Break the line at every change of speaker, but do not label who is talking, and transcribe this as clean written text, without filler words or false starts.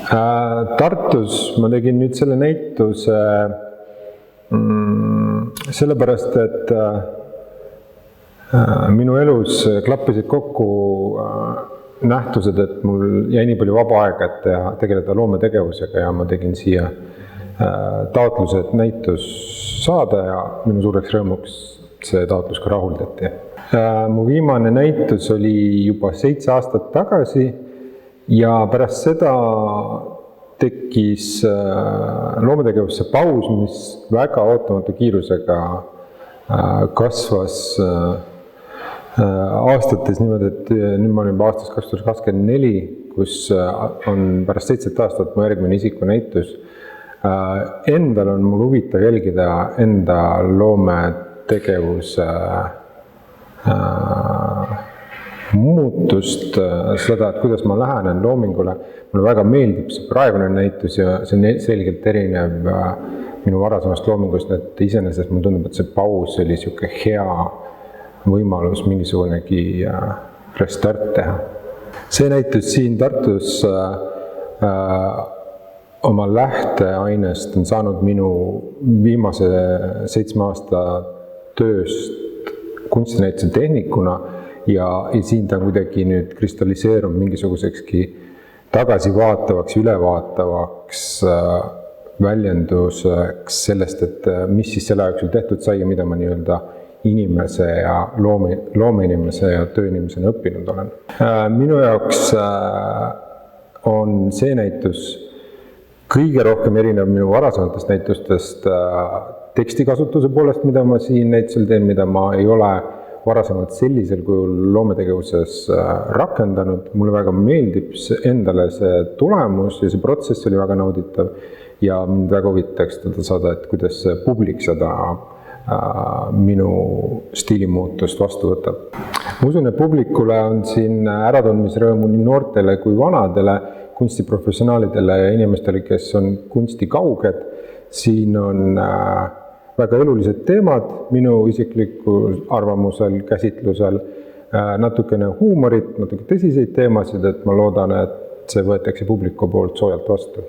Tartus ma tegin nüüd selle näituse sellepärast, et minu elus klappisid kokku nähtused, et mul jäi nii palju vaba aega, et tegeleda loometegevusega ja ma tegin siia taotluse, et näitus saada ja minu suureks rõõmuks see taotlus ka rahuldati. Mu viimane näitus oli juba 7 aastat tagasi ja pärast seda tekkis loometegevusse paus, mis väga ootamatu kiirusega kasvas aastates niimoodi, et nüüd ma olin aastas 2024, kus on pärast 7 aastat mu järgmine isikunäitus. Endal on mul huvitav jälgida enda loometegevuse muutust, seda, et kuidas ma lähenen loomingule. Mulle väga meeldib see praegune näitus ja see selgelt erinev minu varasemast loomingust, et iseenesest mulle tundub, et see paus oli siuke hea võimalus mingisugunegi restart teha. See näitus siin Tartus oma lähteainest on saanud minu viimase 7 aasta tööst kunstinäituse tehnikuna ja siin ta kuidagi nüüd kristalliseerub mingisugusekski tagasivaatavaks, ülevaatavaks väljenduseks sellest, et mis siis selle jooksul tehtud sai ja mida ma nii-öelda inimese ja loomeinimese ja tööinimesena õppinud olen. Minu jaoks on see näitus kõige rohkem erinev minu varasematest näitustest tekstikasutuse poolest, mida ma siin näitusel teen, mida ma ei ole varasemalt sellisel kujul loometegevuses rakendanud. Mulle väga meeldib endale see tulemus ja see protsess oli väga nauditav ja mind väga huvitaks saada, et kuidas publik seda minu stiilimuutust vastu võtab. Ma usun, et publikule on siin äratundmisrõõmu nii noortele kui vanadele, kunstiprofessionaalidele ja inimestele, kes on kunstikauged. Siin on väga elulised teemad minu isiklikul arvamusel, käsitlusel, natukene huumorit, natuke tõsiseid teemasid, et ma loodan, et see võetakse publiku poolt soojalt vastu.